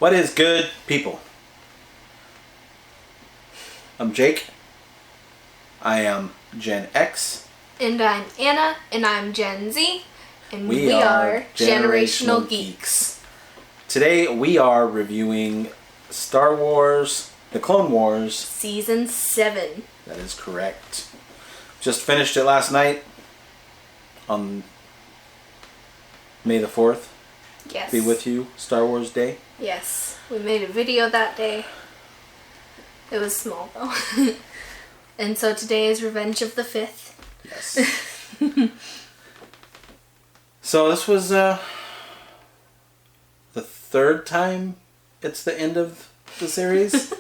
What is good, people? I'm Jake. I am Gen X. And I'm Anna, and I'm Gen Z. And we are Generational Geeks. Today we are reviewing Star Wars, The Clone Wars. Season 7. That is correct. Just finished it last night on May the 4th. Yes. Be with you, Star Wars Day. Yes. We made a video that day. It was small though. And so today is Revenge of the 5th. Yes. So this was the third time it's the end of the series.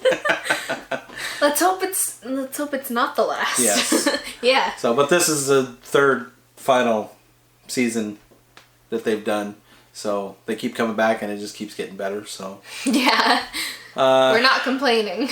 Let's hope it's not the last. Yes. Yeah. So, but this is the third final season that they've done. So they keep coming back, and it just keeps getting better. So yeah, we're not complaining.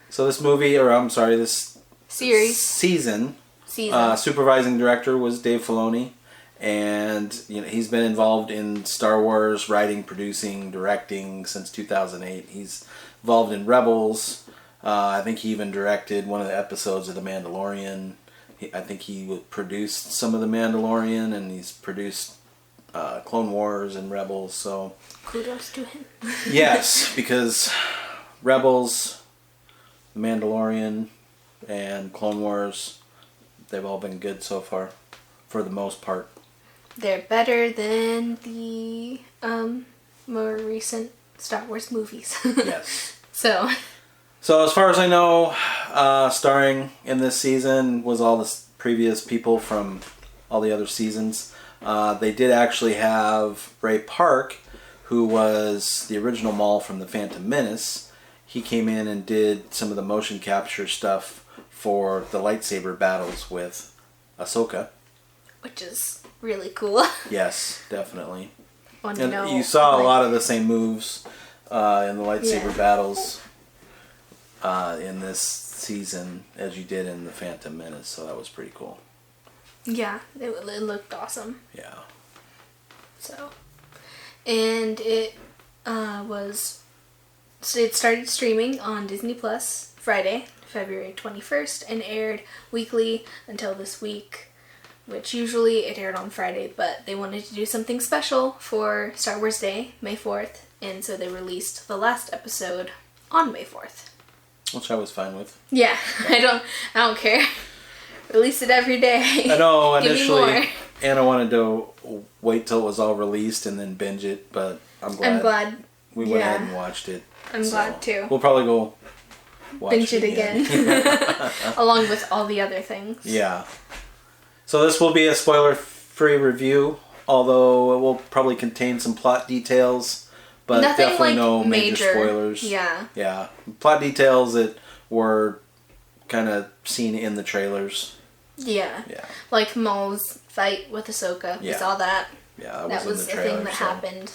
So this movie, or I'm sorry, this season. Supervising director was Dave Filoni, and he's been involved in Star Wars writing, producing, directing since 2008. He's involved in Rebels. I think he even directed one of the episodes of The Mandalorian. I think he produced some of The Mandalorian, and he's produced Clone Wars and Rebels. So kudos to him. Yes, because Rebels, The Mandalorian, and Clone Wars, they've all been good so far, for the most part. They're better than the more recent Star Wars movies. Yes. So as far as I know, starring in this season was all the previous people from all the other seasons. They did actually have Ray Park, who was the original Maul from The Phantom Menace. He came in and did some of the motion capture stuff for the lightsaber battles with Ahsoka. Which is really cool. Yes, definitely. And you saw a lot of the same moves in the lightsaber battles in this season as you did in The Phantom Menace, so that was pretty cool. Yeah, it looked awesome. Yeah. So, and it started streaming on Disney Plus Friday, February 21st, and aired weekly until this week, which usually it aired on Friday, but they wanted to do something special for Star Wars Day, May 4th, and so they released the last episode on May 4th. Which I was fine with. Yeah, I don't care. Release it every day. I know initially Anna wanted to wait till it was all released and then binge it, but I'm glad we went ahead and watched it. I'm glad too. We'll probably go binge it again. Along with all the other things. Yeah. So this will be a spoiler-free review, although it will probably contain some plot details, but nothing definitely no major spoilers. Yeah. Yeah. Plot details that were kind of seen in the trailers. Yeah. Yeah. Like Maul's fight with Ahsoka. Yeah. We saw that. Yeah, that was the thing that happened.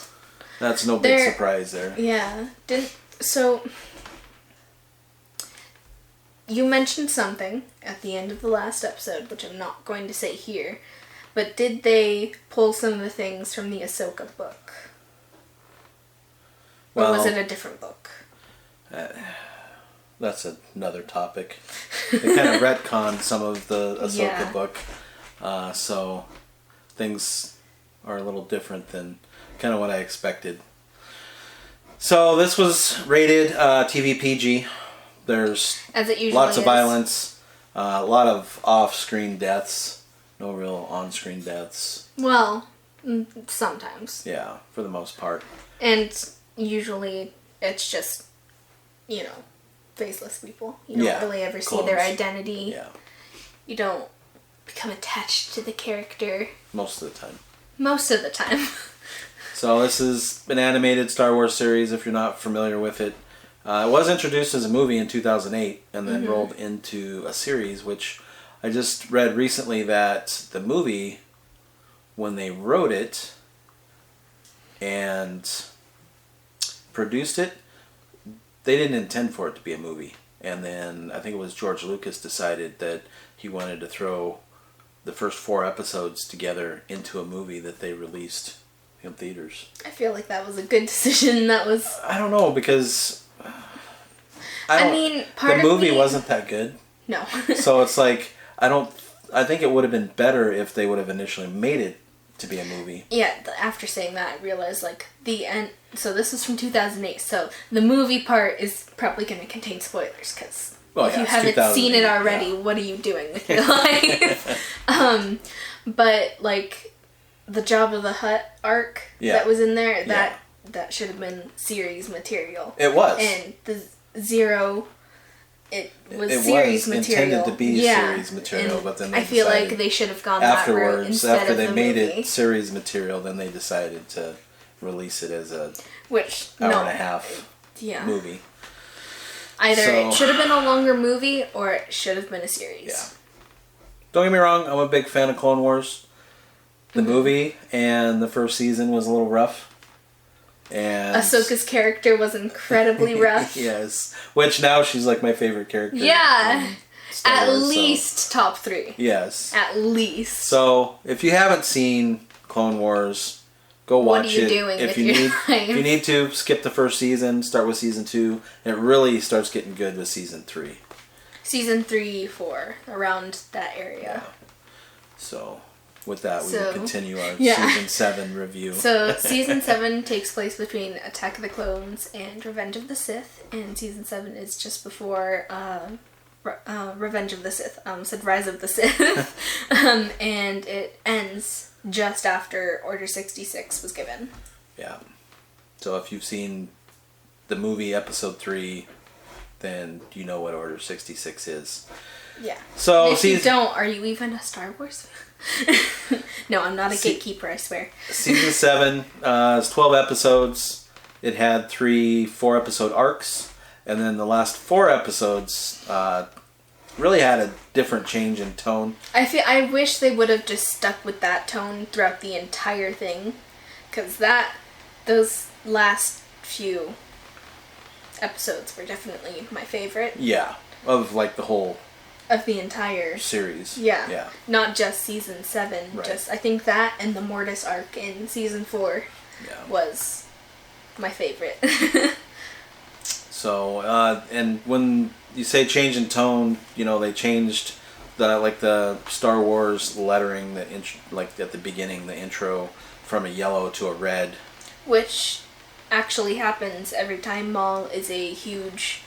That's no big surprise there. Yeah. So you mentioned something at the end of the last episode, which I'm not going to say here, but did they pull some of the things from the Ahsoka book? Or was it a different book? That's another topic. They kind of retconned some of the Ahsoka book, so things are a little different than kind of what I expected. So this was rated TV PG. There's as it usually lots of violence, a lot of off-screen deaths, no real on-screen deaths. Well, sometimes. Yeah, for the most part. And usually it's just, faceless people. You don't really ever see their identity. Yeah. You don't become attached to the character. Most of the time. So this is an animated Star Wars series, if you're not familiar with it. It was introduced as a movie in 2008 and then rolled into a series, which I just read recently that the movie, when they wrote it and produced it, they didn't intend for it to be a movie. And then I think it was George Lucas decided that he wanted to throw the first 4 episodes together into a movie that they released in theaters. I feel like that was a good decision. That was... I don't know, because... I mean, the movie wasn't that good. No. So it's like, I think it would have been better if they would have initially made it to be a movie. Yeah, after saying that, I realized, like, the end... So this was from 2008, so the movie part is probably going to contain spoilers, because if you haven't seen it already, what are you doing with your life? But, like, the Jabba the Hutt arc that was in there, that should have been series material. It was. And the Zero... It was series material. Intended to be series material, but then they I feel like they should have gone afterwards, that route instead after of they the made movie. it series material, then they decided to release it as a hour and a half movie. Either it should have been a longer movie or it should have been a series. Yeah. Don't get me wrong, I'm a big fan of Clone Wars. The movie and the first season was a little rough. And Ahsoka's character was incredibly rough. Yes. Which now she's like my favorite character. Yeah. At Wars, least top 3. Yes. At least. So, if you haven't seen Clone Wars, go watch it. What are you doing if with you your need, life? If you need to, skip the first season, start with season 2. And it really starts getting good with season 3. Season 3, 4, around that area. Yeah. So... With that, we will continue our Season 7 review. So, Season 7 takes place between Attack of the Clones and Revenge of the Sith, and Season 7 is just before Revenge of the Sith. Said Rise of the Sith. And it ends just after Order 66 was given. Yeah. So, if you've seen the movie Episode 3, then you know what Order 66 is. Yeah. So, if you don't, are you even a Star Wars fan? No, I'm not a gatekeeper, I swear. Season 7 is 12 episodes. It had 3 4-episode arcs. And then the last 4 episodes really had a different change in tone. I wish they would have just stuck with that tone throughout the entire thing. Because those last few episodes were definitely my favorite. Yeah, of like the whole... Of the entire series. Yeah. Not just season 7. Right. Just I think that and the Mortis arc in season 4 was my favorite. So, and when you say change in tone, you know, they changed the Star Wars lettering, like at the beginning, the intro from a yellow to a red. Which actually happens every time Maul is a huge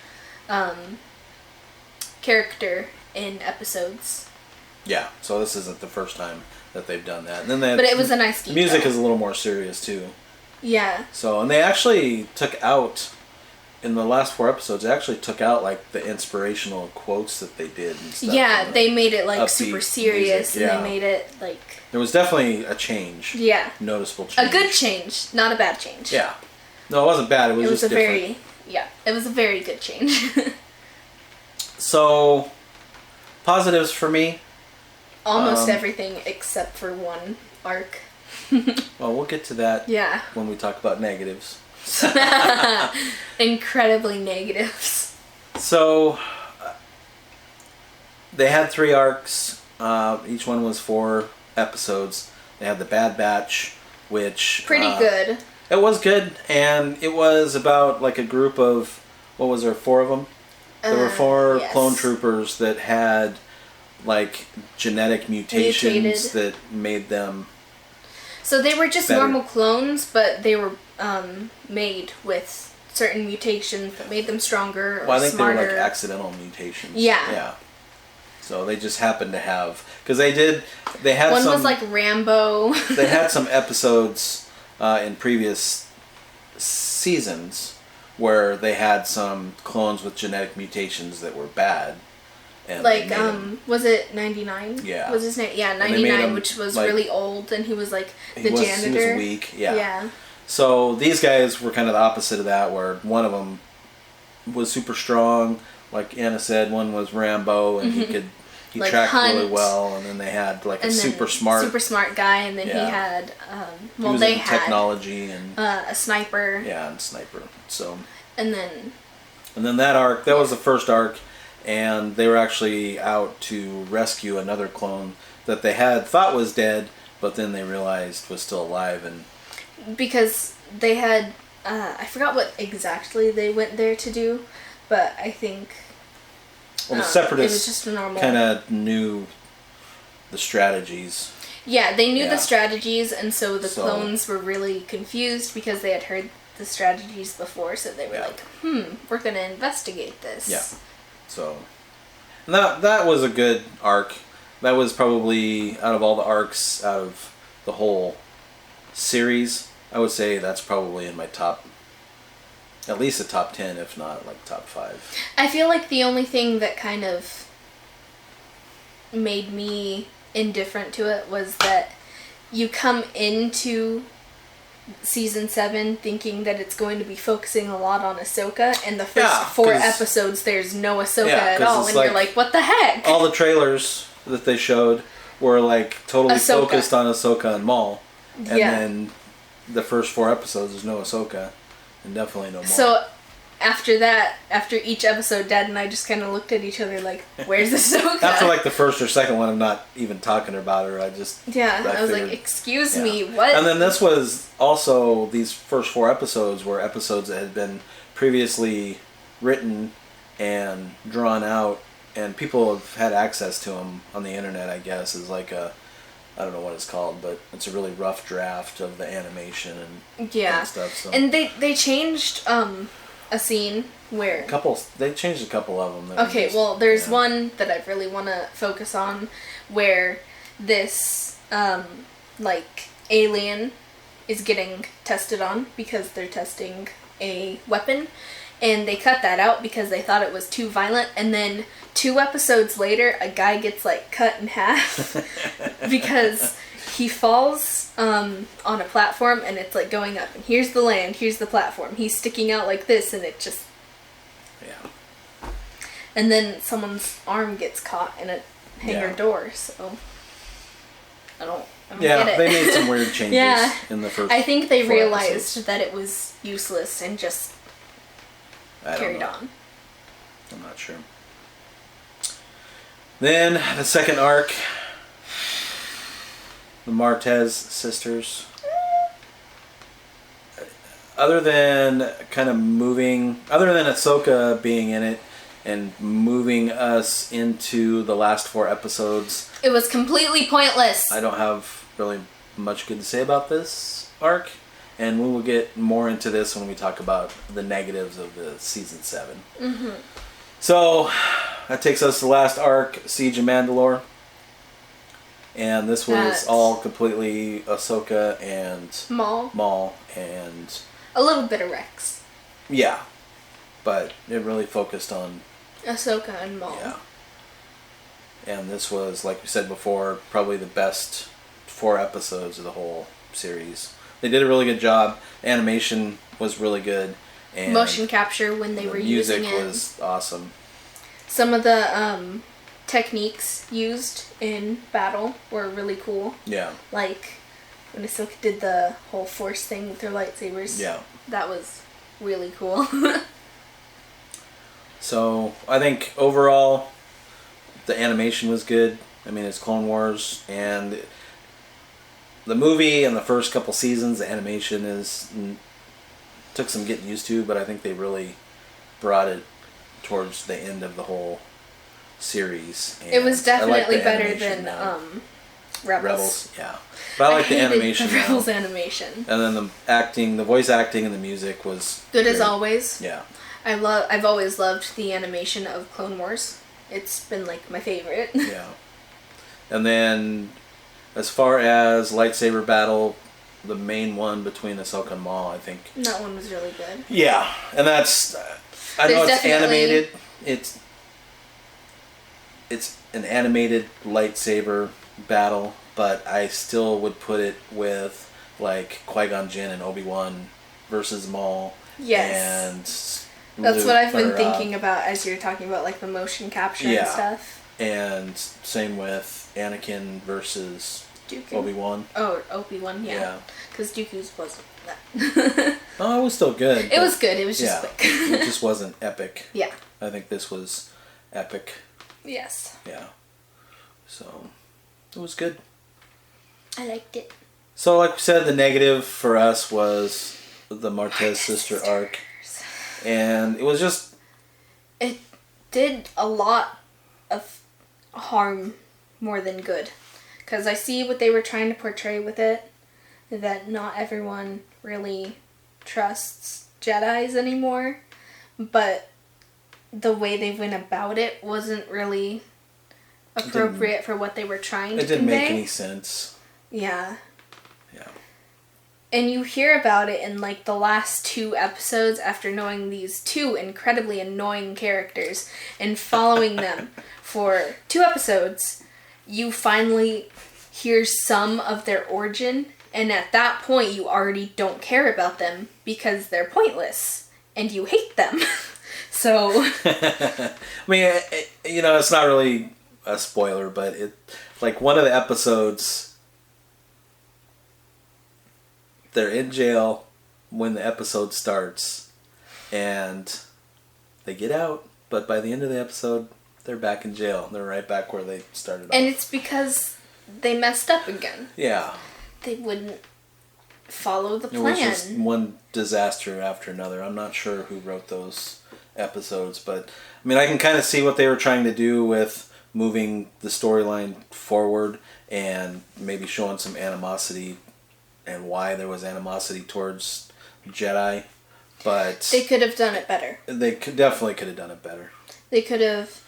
character in episodes. Yeah, so this isn't the first time that they've done that. And then but it was a nice detail. Music is a little more serious too. Yeah. So, and they actually took out, in the last 4 episodes, they actually took out like the inspirational quotes that they did and stuff. Yeah, they made it like super serious music, and they made it like... There was definitely a change. Yeah. Noticeable change. A good change, not a bad change. Yeah. No, it wasn't bad, it was just different. It was a very good change. So... Positives for me. Almost everything except for one arc. Well, we'll get to that when we talk about negatives. Incredibly negatives. So, they had 3 arcs. Each one was 4 episodes. They had the Bad Batch, which... Pretty good. It was good, and it was about like a group of... What was there, 4 of them? There were 4 clone troopers that had like genetic mutations that made them... So they were just better. normal clones, but they were made with certain mutations that made them stronger or Well, I think smarter. they were like accidental mutations. Yeah. Yeah. So they just happened to have... Because they had One some... was like Rambo. They had some episodes in previous seasons where they had some clones with genetic mutations that were bad. And like, was it 99? Yeah. Was his name? Yeah, And they made 99, him, which was like, really old, and he was like the he janitor. was weak, yeah. Yeah. So these guys were kind of the opposite of that, where one of them was super strong, like Anna said, one was Rambo, and he Like tracked Hunt. really well, and then they had like And a then super smart guy, and then he Yeah. had, he was they into had technology and a sniper. yeah, and sniper. So And then that arc, that was the first arc, and they were actually out to rescue another clone that they had thought was dead, but then they realized was still alive, and because they had, I forgot what exactly they went there to do, but I think well, the Separatists it was just a normal... kind of knew the strategies. Yeah, they knew the strategies, and so the clones were really confused because they had heard the strategies before, so they were like, we're going to investigate this. Yeah. So, and that was a good arc. That was probably, out of all the arcs, out of the whole series, I would say that's probably in my top, at least a top 10, if not like top 5. I feel like the only thing that kind of made me indifferent to it was that you come into season 7 thinking that it's going to be focusing a lot on Ahsoka, and the first 4 episodes there's no Ahsoka at all, and you're like, what the heck? All the trailers that they showed were like totally focused on Ahsoka and Maul, and then the first 4 episodes there's no Ahsoka, and definitely no Maul. So after that, after each episode, Dad and I just kind of looked at each other like, where's Ahsoka? After like the first or second one, I'm not even talking about her. I was like, excuse me, what? And then this was also, these first 4 episodes were episodes that had been previously written and drawn out, and people have had access to them on the internet, I guess, as like a, I don't know what it's called, but it's a really rough draft of the animation and stuff. So. And they changed a scene where... They changed a couple of them. Okay, well, there's one that I really want to focus on where this, alien is getting tested on because they're testing a weapon, and they cut that out because they thought it was too violent, and then 2 episodes later, a guy gets, cut in half because he falls on a platform, and it's, going up, and here's the land, here's the platform. He's sticking out like this, and it just... Yeah. And then someone's arm gets caught in a hangar door, so... I don't get it. They made some weird changes in the first I think they 4 realized episodes. that it was useless and just carried on. I'm not sure. Then, the second arc, the Martez sisters. Other than Ahsoka being in it and moving us into the last 4 episodes, it was completely pointless. I don't have really much good to say about this arc, and we will get more into this when we talk about the negatives of the season 7. Mm-hmm. So, that takes us to the last arc, Siege of Mandalore. And this was all completely Ahsoka and Maul and... a little bit of Rex. Yeah. But it really focused on... Ahsoka and Maul. Yeah. And this was, like we said before, probably the best 4 episodes of the whole series. They did a really good job. Animation was really good. And motion capture when they were using it. Music was awesome. Some of the techniques used in battle were really cool. Yeah. Like when Ahsoka did the whole force thing with her lightsabers. Yeah. That was really cool. So, I think overall, the animation was good. I mean, it's Clone Wars, and the movie and the first couple seasons, the animation took some getting used to, but I think they really brought it towards the end of the whole series. And it was definitely like better than Rebels. Yeah. But I like the animation. The Rebels animation. And then the voice acting and the music was good as always. Yeah. I've always loved the animation of Clone Wars. It's been my favorite. Yeah. And then as far as Lightsaber Battle, the main one between Ahsoka and Maul, I think that one was really good. Yeah, and that's I know it's animated. It's an animated lightsaber battle, but I still would put it with Qui-Gon Jinn and Obi-Wan versus Maul. Yes. And that's what I've been thinking about as you're talking about the motion capture and stuff. And same with Anakin versus Dooku. Obi-Wan. Oh, Obi-Wan, yeah. Because Dooku's wasn't that. Oh, it was still good. It was good. It was just quick. It just wasn't epic. Yeah. I think this was epic. Yes. Yeah. So, it was good. I liked it. So, like we said, the negative for us was the Martez sister arc. And it was just... It did a lot of harm more than good. Because I see what they were trying to portray with it. That not everyone really trusts Jedis anymore. But the way they went about it wasn't really appropriate for what they were trying to convey. It didn't make any sense. Yeah. Yeah. And you hear about it in like the last 2 episodes after knowing these 2 incredibly annoying characters and following them for 2 episodes. You finally hear some of their origin, and at that point you already don't care about them because they're pointless and you hate them. So... I mean, it's not really a spoiler, but like one of the episodes... They're in jail when the episode starts, and they get out, but by the end of the episode, they're back in jail. They're right back where they started off. And it's because they messed up again. Yeah. They wouldn't follow the plan. It was just one disaster after another. I'm not sure who wrote those episodes, but I mean, I can kind of see what they were trying to do with moving the storyline forward and maybe showing some animosity and why there was animosity towards Jedi, but... They could have done it better. They definitely could have done it better. They could have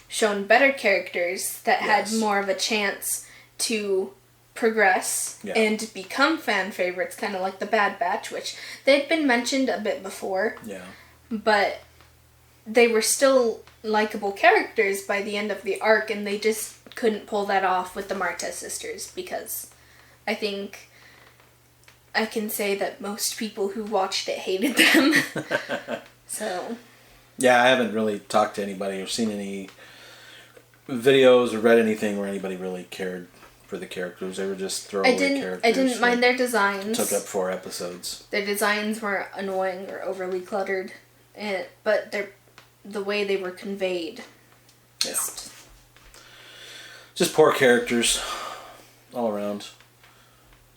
shown better characters that had more of a chance to progress and become fan favorites, kind of like the Bad Batch, which they'd been mentioned a bit before. Yeah. But they were still likable characters by the end of the arc, and they just couldn't pull that off with the Martez sisters, because I think... I can say that most people who watched it hated them. So. Yeah, I haven't really talked to anybody or seen any videos or read anything where anybody really cared for the characters. They were just throwaway characters. I didn't mind their designs. Took up 4 episodes. Their designs were annoying or overly cluttered, but the way they were conveyed. Just poor characters all around.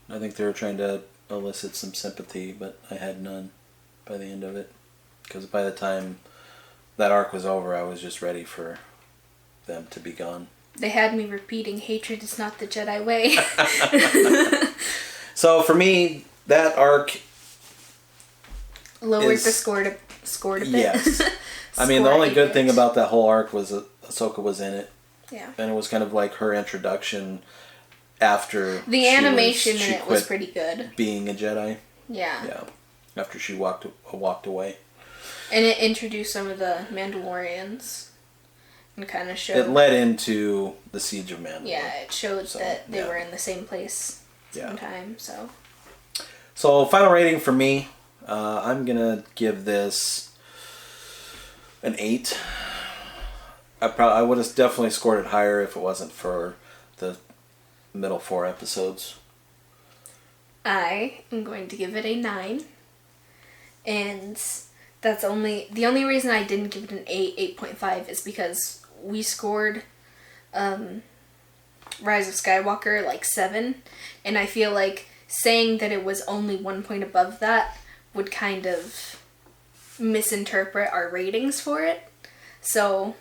I think they were trying to elicit some sympathy, but I had none by the end of it. Because by the time that arc was over, I was just ready for them to be gone. They had me repeating, hatred is not the Jedi way. So for me, that arc... Lowered the score a bit. Yes. I mean, the only good thing about that whole arc was that Ahsoka was in it. Yeah. And it was kind of like her introduction after the animation in it was pretty good. Being a Jedi. Yeah. Yeah. After she walked away. And it introduced some of the Mandalorians and kind of showed... It led into the Siege of Mandalore. Yeah, it showed that they were in the same place same time, so... So, final rating for me, I'm going to give this an 8. I would have definitely scored it higher if it wasn't for the middle 4 episodes. I am going to give it a 9. And that's the only reason I didn't give it an 8.5 is because we scored Rise of Skywalker like 7. And I feel like saying that it was only 1 point above that would kind of misinterpret our ratings for it. So,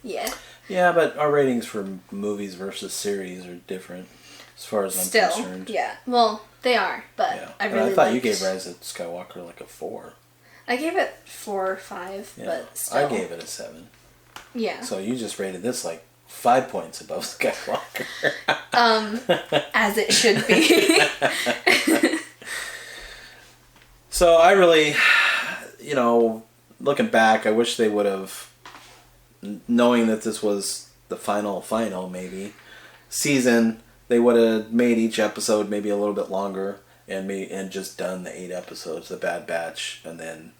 yeah. Yeah, but our ratings for movies versus series are different, as far as I'm concerned. Yeah. Well, they are, but I really I thought you gave Rise of Skywalker like a 4. I gave it 4 or 5, but still. I gave it a 7. Yeah. So you just rated this like 5 points above Skywalker. As it should be. So I really, looking back, I wish they would have, knowing that this was the final maybe season, they would have made each episode maybe a little bit longer and just done the 8 episodes, the Bad Batch and then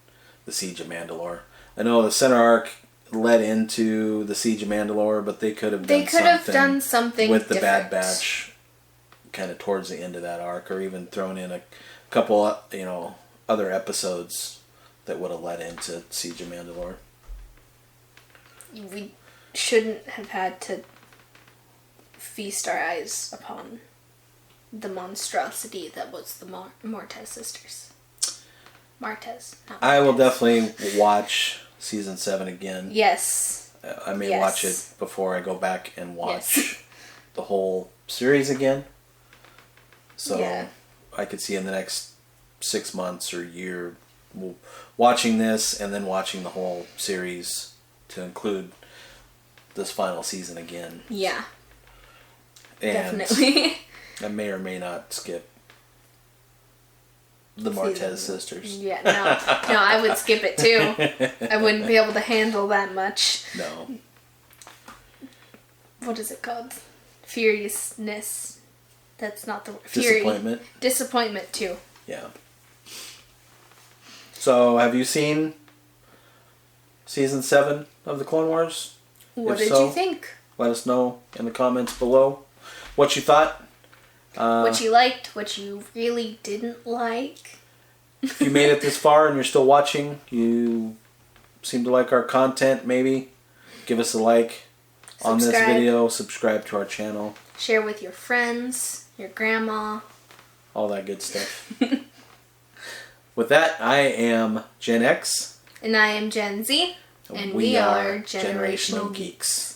the Siege of Mandalore. I know the center arc led into the Siege of Mandalore, but they could have done something with the Bad Batch kind of towards the end of that arc, or even thrown in a couple other episodes that would have led into Siege of Mandalore. We shouldn't have had to feast our eyes upon the monstrosity that was the Mortez sisters. Martez. Not I will Mortez. definitely watch season 7 again. Yes. I may Yes. watch it before I go back and watch Yes. the whole series again. So Yeah. I could see in the next 6 months or year watching this and then watching the whole series to include this final season again. Yeah. And Definitely. I may or may not skip the Martez sisters. Yeah, no, I would skip it too. I wouldn't be able to handle that much. No. What is it called? Furiousness. That's not the word. Disappointment. Disappointment too. Yeah. So, have you seen season 7 of the Clone Wars? What If did so, you think? Let us know in the comments below what you thought. What you liked, what you really didn't like. If you made it this far and you're still watching, you seem to like our content, maybe give us a like on this Subscribe. video. Subscribe to our channel. Share with your friends, your grandma. All that good stuff. With that, I am Gen X. And I am Gen Z. And we are Generational Geeks.